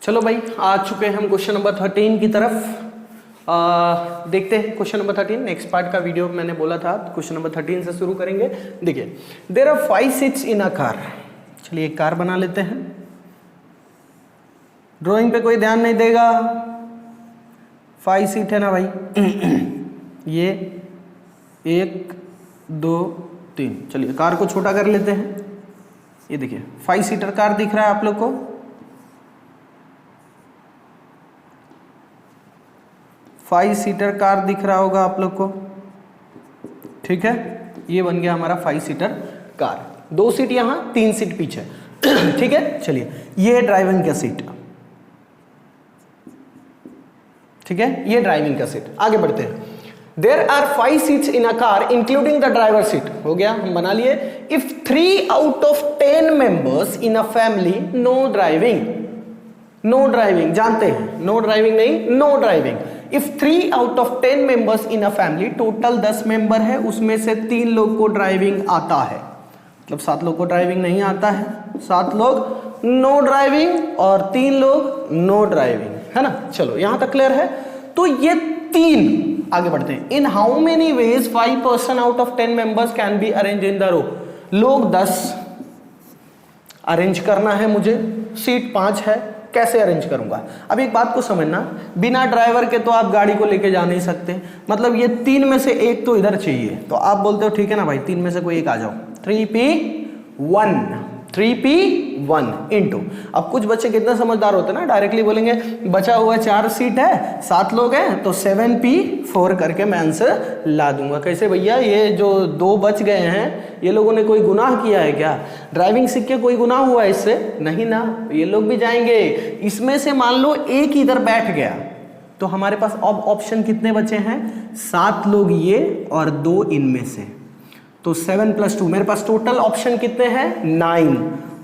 चलो भाई, आ चुके हैं हम क्वेश्चन नंबर 13 की तरफ। देखते हैं क्वेश्चन नंबर 13। नेक्स्ट पार्ट का वीडियो मैंने बोला था क्वेश्चन नंबर 13 से शुरू करेंगे। देखिए, there are 5 seats in a car. चलिए एक कार बना लेते हैं। ड्राइंग पे कोई ध्यान नहीं देगा। 5 सीट है ना भाई। ये 1 2 3। चलिए कार को छोटा कर लेते हैं। ये देखिए 5 सीटर कार दिख रहा है आप लोग को। 5 सीटर कार दिख रहा होगा आप लोग को, ठीक है। ये बन गया हमारा 5 सीटर कार। 2 सीट यहां, 3 सीट पीछे। ठीक है। चलिए ये ड्राइविंग का सीट, ठीक है, ये ड्राइविंग का सीट। आगे बढ़ते हैं। There are 5 seats in a car including the driver seat. हो गया, हम बना लिए। If 3 out of 10 members in a family, no driving. No driving जानते हैं, नो ड्राइविंग नहीं, no driving. If 3 out of 10 members in a family, total 10 member है, उसमें से 3 लोग को ड्राइविंग आता है, मतलब 7 लोग को ड्राइविंग नहीं आता है। 7 लोग नो ड्राइविंग और 3 लोग नो ड्राइविंग, है ना। चलो यहां तक क्लियर है। तो ये 3, आगे बढ़ते हैं। In how many ways 5 person out of 10 members can be arrange in the row. लोग 10 अरेंज करना है मुझे, सीट 5 है, कैसे अरेंज करूंगा। अब एक बात को समझना, बिना ड्राइवर के तो आप गाड़ी को लेके जा नहीं सकते। मतलब ये 3 में से एक तो इधर चाहिए। तो आप बोलते हो ठीक है ना भाई, 3 में से कोई एक आ जाओ। 3P1 into. अब कुछ बच्चे कितने समझदार होते हैं ना, डायरेक्टली बोलेंगे बचा हुआ 4 सीट है, 7 लोग हैं, तो 7P4 करके मैं आंसर ला दूंगा। कैसे भैया, ये जो 2 बच गए हैं, ये लोगों ने कोई गुनाह किया है क्या? ड्राइविंग सीख के कोई गुनाह हुआ है इससे? नहीं ना, ये लोग भी जाएंगे। इसमें से मान लो एक इधर बैठ गया, तो हमारे पास अब ऑप्शन कितने बचे हैं? 7 लोग ये और 2 इनमें से, तो 7 + 2। मेरे पास टोटल ऑप्शन कितने हैं? 9।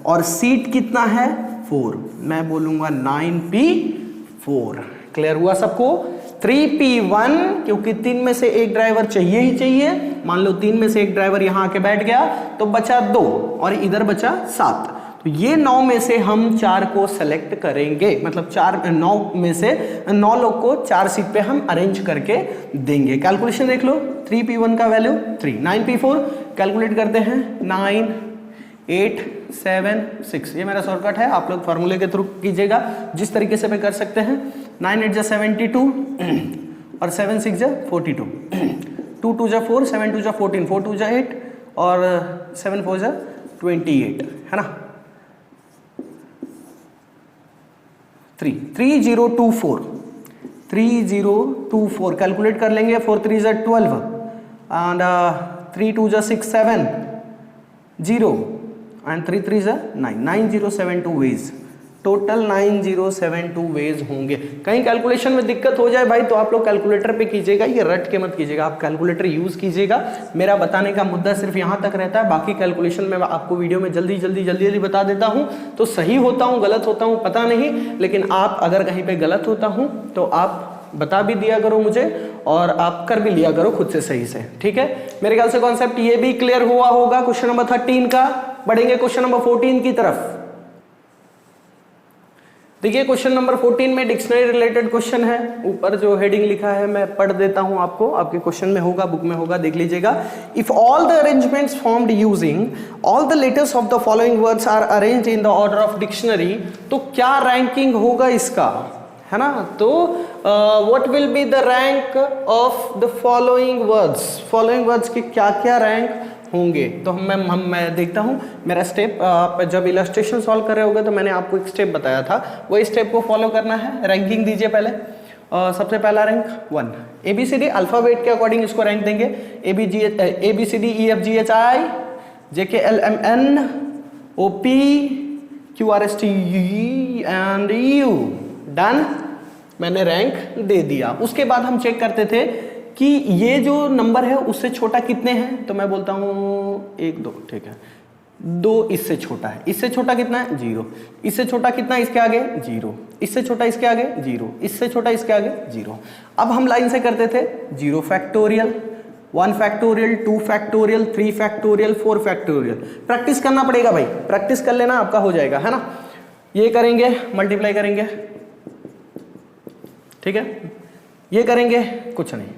और सीट कितना है? 4। मैं बोलूंगा 9P4। क्लियर हुआ सबको? 3P1, क्योंकि 3 में से एक ड्राइवर चाहिए ही चाहिए। मान लो 3 में से एक ड्राइवर यहां आके बैठ गया, तो बचा 2 और इधर बचा 7। तो ये 9 में से हम 4 को सेलेक्ट करेंगे, मतलब 9 में से 9 लोग को 4 सीट पे हम अरेंज करके देंगे। कैलकुलेशन देख लो। 3P1 का वैल्यू 3, 9P4 कैलकुलेट करते हैं। 9 8 7 6। ये मेरा शॉर्टकट है, आप लोग फार्मूले के थ्रू कीजिएगा जिस तरीके से भी कर सकते हैं। 9 8 = 72 और 7 6 = 42। 2 2 = 4, 7 2 = 14, 4 2 = 8 और 7 4 = 28, है ना। 3024 कैलकुलेट कर लेंगे। 4 3 = 12 and 3 2 = 6 7 0 and 3 3 = 9। 9072 ways, total 9072 ways होंगे। कहीं कैलकुलेशन में दिक्कत हो जाए भाई, तो आप लोग कैलकुलेटर पे कीजिएगा, ये रट के मत कीजिएगा, आप कैलकुलेटर यूज कीजिएगा। मेरा बताने का मुद्दा सिर्फ यहाँ तक रहता है, बाकी कैलकुलेशन में आपको वीडियो में जल्दी बता देता हूँ। तो सही होता हूँ, गलत होता हूँ पता नहीं, लेकिन आप अगर कहीं पे गलत होता हूँ तो आप बता भी दिया करो मुझे, और आप कर भी लिया करो खुद से सही से, ठीक है। मेरे ख्याल से कॉन्सेप्ट ये भी क्लियर हुआ होगा क्वेश्चन नंबर 13 का। बढ़ेंगे क्वेश्चन नंबर 14 की तरफ। देखिए क्वेश्चन नंबर 14 में डिक्शनरी रिलेटेड क्वेश्चन है। ऊपर जो हेडिंग लिखा है मैं पढ़ देता हूं आपको, आपके क्वेश्चन में होगा, बुक में होगा, देख लीजिएगा। If all the arrangements formed using all the letters of the following words are arranged in the order of dictionary, तो क्या रैंकिंग होगा इसका, है ना। तो what will be the rank of the following words. Following words के क्या क्या रैंक होंगे, तो मैं देखता हूं मेरा स्टेप। जब इलस्ट्रेशन सॉल्व कर रहे होगे तो मैंने आपको एक स्टेप बताया था, वही स्टेप को फॉलो करना है। रैंकिंग दीजिए पहले। सबसे पहला रैंक 1, ABCD अल्फाबेट के अकॉर्डिंग इसको रैंक देंगे। ABCD EFGHI JKLMN OP QRST and U। Done, मैंने रैंक दे दिया। उसके बाद हम चेक करते थे कि ये जो नंबर है उससे छोटा कितने हैं, तो मैं बोलता हूँ 1 2, ठीक है। 2 इससे छोटा है, इससे छोटा कितना है? 0। इससे छोटा कितना है? इसके आगे 0। इससे छोटा इसके आगे 0। इससे छोटा इसके आगे 0। अब हम लाइन से करते थे 0 factorial, 1 factorial, 2 factorial, 3 factorial, 4 factorial. Practice करना पड़ेगा भाई, प्रैक्टिस कर लेना, आपका हो जाएगा, है ना। ये करेंगे मल्टीप्लाई करेंगे, ठीक है, ये करेंगे कुछ नहीं,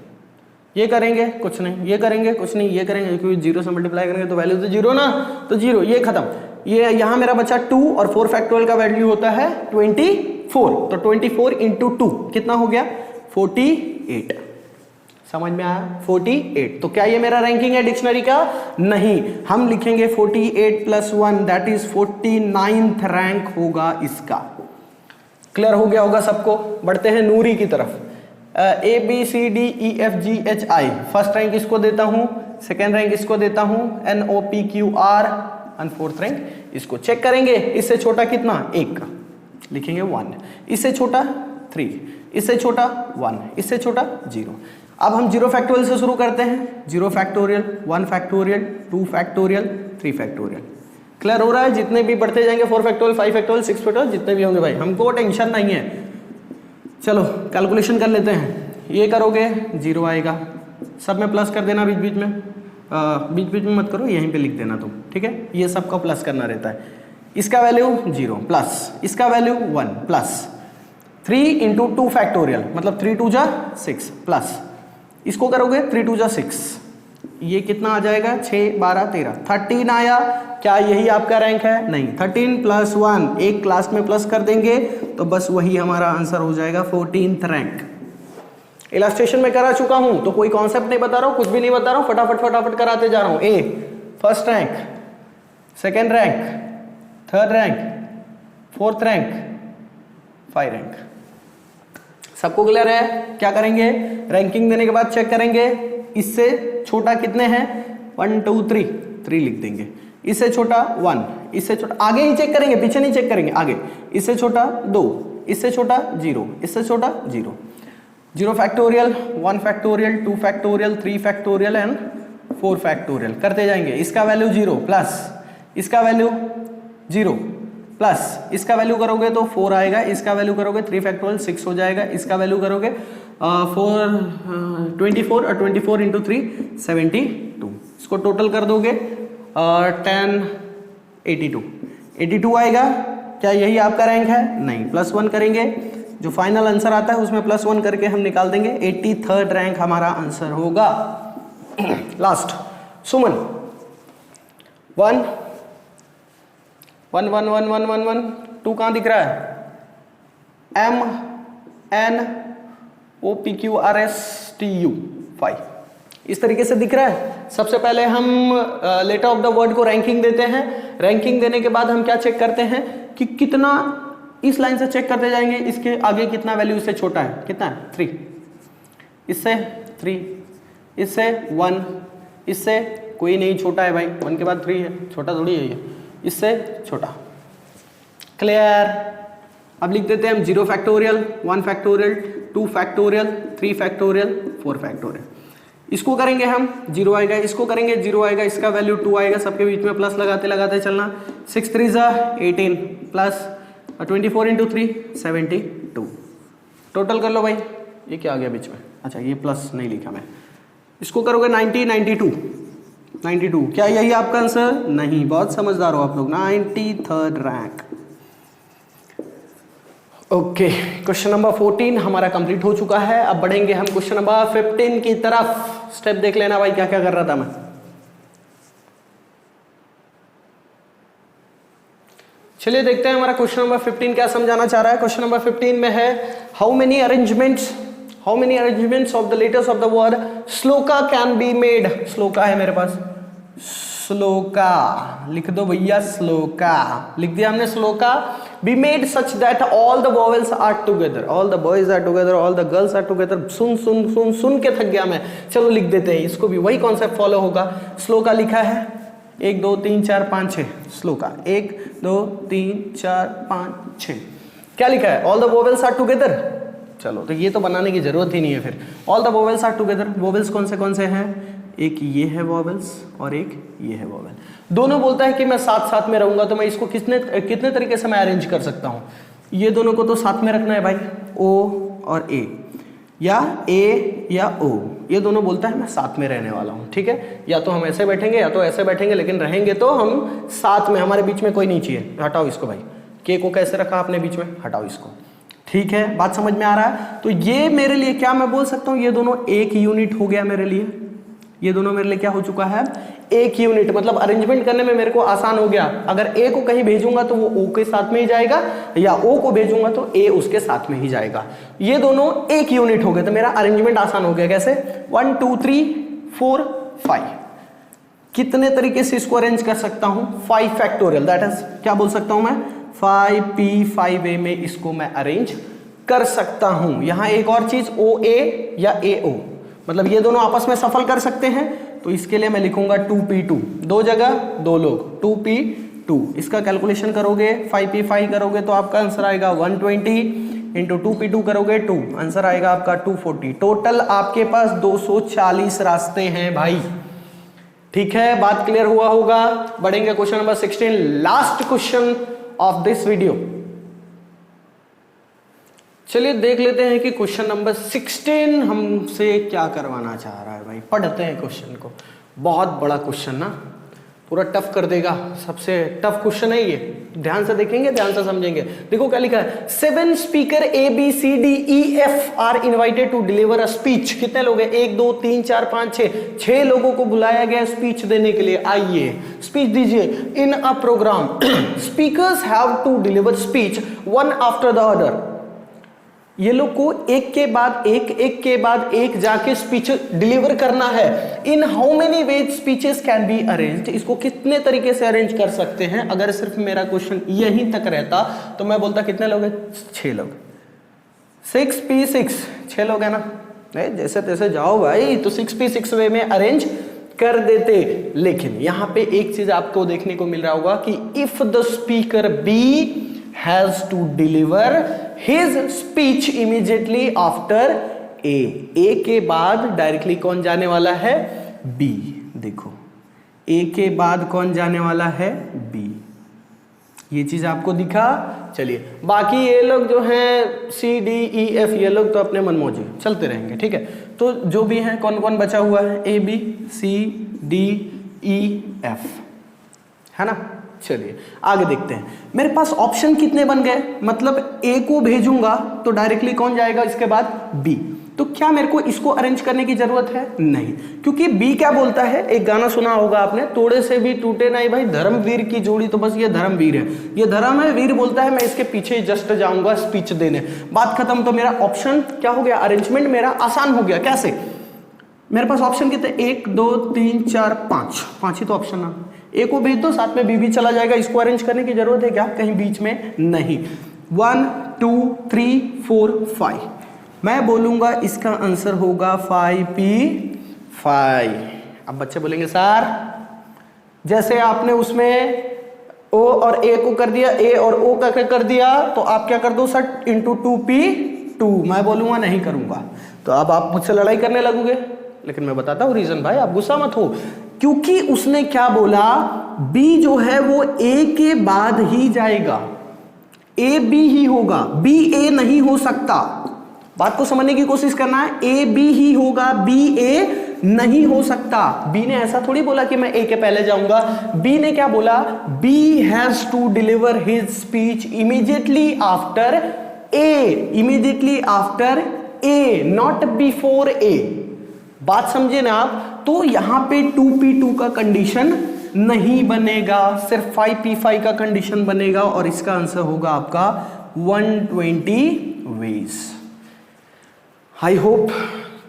ये करेंगे कुछ नहीं, ये करेंगे कुछ नहीं, ये करेंगे क्योंकि जीरो से मल्टीप्लाई करेंगे तो वैल्यू तो जीरो ना, तो जीरो, ये खत्म। ये यहाँ मेरा बचा 2 और 4 फैक्टोरियल का वैल्यू होता है 24, तो 24 इंटू 2 कितना हो गया 48। समझ में आया 48। तो क्या ये मेरा रैंकिंग है डिक्शनरी का? नहीं, हम लिखेंगे 48 + 1 दैट इज 49th रैंक होगा इसका। क्लियर हो गया होगा सबको? बढ़ते हैं नूरी की तरफ। ABCDEFGHI, फर्स्ट रैंक इसको देता हूं, सेकेंड रैंक इसको देता हूं, NOPQR और फोर्थ रैंक इसको। चेक करेंगे इससे छोटा कितना 1 लिखेंगे 1, इससे छोटा 3, इससे छोटा 1, इससे छोटा 0। अब हम 0 फैक्टोरियल से शुरू करते हैं। 0 factorial, 1 factorial, 2 factorial, 3 factorial. Clear हो रहा है? जितने भी बढ़ते जाएंगे 4 फैक्टोरियल, 5 फैक्टोरियल, 6 फैक्टोरियल जितने भी होंगे भाई, हमको टेंशन नहीं है। चलो कैलकुलेशन कर लेते हैं। ये करोगे 0 आएगा, सब में प्लस कर देना, बीच बीच में बीच में मत करो, यहीं पे लिख देना तुम, ठीक है? ये सबको प्लस करना रहता है। इसका वैल्यू 0 प्लस, इसका वैल्यू 1 प्लस 3 इंटू 2 फैक्टोरियल मतलब 3 2 जा 6 प्लस इसको करोगे 3 2 जा 6, ये कितना आ जाएगा 6 12 13 13 आया। क्या यही आपका रैंक है? नहीं, 13 + 1 एक क्लास में प्लस कर देंगे तो बस वही हमारा आंसर हो जाएगा 14th रैंक। इलस्ट्रेशन में करा चुका हूं तो कोई कॉन्सेप्ट नहीं बता रहा हूं, कुछ भी नहीं बता रहा हूं, फटाफट कराते जा रहा हूं। A first rank, second rank, third rank, fourth rank, 5 rank. सबको क्लियर है? क्या करेंगे? रैंकिंग देने के बाद चेक करेंगे इससे छोटा कितने हैं, 1 2 3 3 लिख देंगे, इससे छोटा 1, इससे छोटा, आगे ही चेक करेंगे पीछे नहीं चेक करेंगे, आगे, इससे छोटा 2, इससे छोटा 0, इससे छोटा 0। 0 factorial, 1 factorial, 2 factorial, 3 factorial and 4 factorial करते जाएंगे। इसका वैल्यू 0 प्लस इसका वैल्यू 0 प्लस इसका वैल्यू करोगे तो 4 आएगा, इसका वैल्यू करोगे 3 फैक्टोरियल 6 हो जाएगा, इसका वैल्यू करोगे 24 और 24 इंटू 3 72, इसको टोटल कर दोगे 10 82 आएगा। क्या यही आपका रैंक है? नहीं, +1 करेंगे, जो फाइनल आंसर आता है उसमें +1 करके हम निकाल देंगे, 83rd रैंक हमारा आंसर होगा। लास्ट सुमन 1 1 1 1 1 1 1 2 कहाँ दिख रहा है? MNOPQRSTU 5 इस तरीके से दिख रहा है। सबसे पहले हम लेटर ऑफ द वर्ड को रैंकिंग देते हैं। रैंकिंग देने के बाद हम क्या चेक करते हैं कि कितना, इस लाइन से चेक करते जाएंगे इसके आगे कितना वैल्यू इससे छोटा है, कितना है 3, इससे 3, इससे 1, इससे कोई नहीं छोटा है भाई, 1 के बाद 3 है, छोटा थोड़ी है ये, इससे छोटा। क्लियर? अब लिख देते हैं हम 0 factorial, 1 factorial, 2 factorial, 3 factorial, 4 factorial. इसको करेंगे हम 0 आएगा, इसको करेंगे 0 आएगा, इसका वैल्यू 2 आएगा, सबके बीच में प्लस लगाते चलना। 6 3 18 प्लस 24 इंटू 3 72। टोटल कर लो भाई, ये क्या आ गया बीच में? अच्छा ये प्लस नहीं लिखा मैं। इसको करोगे 90 92। क्या यही आपका आंसर? नहीं, बहुत समझदार हो आप लोग। 93rd rank. Okay, question number 14 हमारा कंप्लीट हो चुका है। अब बढ़ेंगे हम क्वेश्चन नंबर 15 की तरफ। स्टेप देख लेना भाई, क्या क्या कर रहा था मैं। चलिए देखते हैं हमारा क्वेश्चन नंबर 15 क्या समझाना चाह रहा है। क्वेश्चन नंबर 15 में है how many arrangements of the letters of the word shloka can be made. Shloka है मेरे पास, श्लोका लिख दो भैया, श्लोका लिख दिया हमने। Shloka be made such that all the vowels are together, all the boys are together, all the girls are together. सुन के थक गया मैं, चलो लिख देते हैं, इसको भी वही कॉन्सेप्ट फॉलो होगा। श्लोका लिखा है 1 2 3 4 5 6, श्लोका 1 2 3 4 5 6। क्या लिखा है? All the vowels are together. चलो तो ये तो बनाने की जरूरत ही नहीं है फिर। All the vowels are together, vowels कौन से हैं? एक ये है वोवेल्स और एक ये है वोवेल। दोनों बोलता है कि मैं साथ में रहूंगा, तो मैं इसको कितने तरीके से मैं अरेंज कर सकता हूं। ये दोनों को तो साथ में रखना है भाई, ओ और ए, या ए या ओ, ये दोनों बोलता है मैं साथ में रहने वाला हूं। ठीक है, या तो हम ऐसे बैठेंगे या तो ऐसे बैठेंगे, लेकिन रहेंगे तो हम साथ में, हमारे बीच में कोई नहीं चाहिए। हटाओ इसको भाई, के को कैसे रखा आपने बीच में, हटाओ इसको। ठीक है, बात समझ में आ रहा है। तो ये मेरे लिए क्या मैं बोल सकता हूँ, ये दोनों एक यूनिट हो गया मेरे लिए, ये दोनों मेरे लिए क्या हो चुका है, एक यूनिट। मतलब अरेंजमेंट करने में मेरे को आसान हो गया। अगर ए को कहीं भेजूंगा तो वो ओ के साथ में ही जाएगा, या ओ को भेजूंगा तो ए उसके साथ में ही जाएगा। ये दोनों एक यूनिट हो गए तो मेरा अरेंजमेंट आसान हो गया। कैसे, 1 2 3 4 5। कितने तरीके से इसको अरेंज कर सकता हूं, 5 फैक्टोरियल, दैट इज क्या बोल सकता हूं मैं, 5p 5a में इसको मैं अरेंज कर सकता हूं। यहां एक और चीज, ओ ए या ए ओ, मतलब ये दोनों आपस में सफल कर सकते हैं। तो इसके लिए मैं लिखूंगा 2p2, दो जगह दो लोग, 2p2। इसका कैलकुलेशन करोगे 5p5 करोगे तो आपका आंसर आएगा 120, इंटू 2p2 करोगे 2, आंसर आएगा आपका 240। टोटल आपके पास 240 रास्ते हैं भाई। ठीक है, बात क्लियर हुआ होगा। बढ़ेंगे question number 16, last question of this video. चलिए देख लेते हैं कि क्वेश्चन नंबर 16 हमसे क्या करवाना चाह रहा है भाई। पढ़ते हैं क्वेश्चन को। बहुत बड़ा क्वेश्चन ना, पूरा टफ कर देगा, सबसे टफ क्वेश्चन है ये। ध्यान से देखेंगे, ध्यान से समझेंगे। देखो क्या लिखा है, 7 speaker ABCDEF are invited to deliver a speech. कितने लोग हैं, 1 2 3 4 5 6 लोगों को बुलाया गया स्पीच देने के लिए। आइए स्पीच दीजिए। In a program speakers have to deliver speech one after the other. ये लोग को एक के बाद एक जाके स्पीच डिलीवर करना है। इन how many veg speeches can be arranged, इसको कितने तरीके से अरेंज कर सकते हैं। अगर सिर्फ मेरा क्वेश्चन यहीं तक रहता तो मैं बोलता कितने लोग हैं, 6 लोग, 6p6, 6 लोग है ना। जैसे तैसे जाओ भाई, तो 6p6 वे में अरेंज कर देते। लेकिन यहां पे एक चीज आपको देखने को मिल रहा होगा कि if the speaker be has to deliver his speech immediately after A के बाद डायरेक्टली कौन जाने वाला है, B। देखो A के बाद कौन जाने वाला है, B। ये चीज आपको दिखा। चलिए बाकी ये लोग जो हैं CDEF, ये लोग तो अपने मनमौजी चलते रहेंगे। ठीक है, तो जो भी हैं कौन कौन बचा हुआ है, ABCDEF, है ना। चलिए आगे देखते हैं। मेरे पास ऑप्शन कितने बन गए, मतलब ए को भेजूंगा तो डायरेक्टली कौन जाएगा, इसके बाद बी। तो क्या मेरे को इसको अरेंज करने की जरूरत है, नहीं, क्योंकि बी क्या बोलता है, एक गाना सुना होगा आपने, तोड़े से भी टूटे नहीं भाई, धर्मवीर की जोड़ी। तो बस ये धर्मवीर है, ये धर्म है, वीर बोलता है मैं इसके पीछे जस्ट जाऊंगा स्पीच देने, बात खत्म। तो मेरा ऑप्शन क्या हो गया, अरेंजमेंट मेरा आसान हो गया। कैसे, मेरे पास ऑप्शन कितने, 1 2 3 4 5 ही तो ऑप्शन है। ए को भेज दो, साथ में बी भी चला जाएगा। इसको अरेंज करने की जरूरत है क्या, कहीं बीच में नहीं। 1 2 3 4 5, मैं बोलूंगा इसका आंसर होगा 5p5। अब बच्चे बोलेंगे सर जैसे आपने उसमें ओ और ए को कर दिया, ए और ओ का कर दिया, तो आप क्या कर दो सर, इंटू 2p2। मैं बोलूंगा नहीं करूंगा, तो अब आप मुझसे लड़ाई करने लगोगे। लेकिन मैं बताता हूं रीजन भाई, आप गुस्सा मत हो, क्योंकि उसने क्या बोला, बी जो है वो ए के बाद ही जाएगा, ए बी ही होगा, बी ए नहीं हो सकता। बात को समझने की कोशिश करना है, ए बी ही होगा, बी ए नहीं हो सकता। बी ने ऐसा थोड़ी बोला कि मैं ए के पहले जाऊंगा। बी ने क्या बोला, B has to deliver his speech immediately after A, immediately after A, not before A. बात समझे ना आप। तो यहां पे 2p2 का कंडीशन नहीं बनेगा, सिर्फ 5p5 का कंडीशन बनेगा, और इसका आंसर होगा आपका 120 वेज। आई होप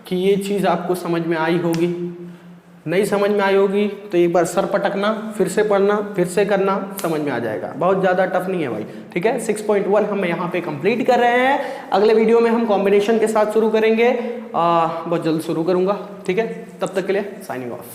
कि ये चीज आपको समझ में आई होगी। नहीं समझ में आई होगी तो एक बार सर पटकना, फिर से पढ़ना, फिर से करना, समझ में आ जाएगा। बहुत ज़्यादा टफ नहीं है भाई। ठीक है, 6.1 हम यहाँ पे कंप्लीट कर रहे हैं। अगले वीडियो में हम कॉम्बिनेशन के साथ शुरू करेंगे, बहुत जल्द शुरू करूँगा। ठीक है, तब तक के लिए साइनिंग ऑफ।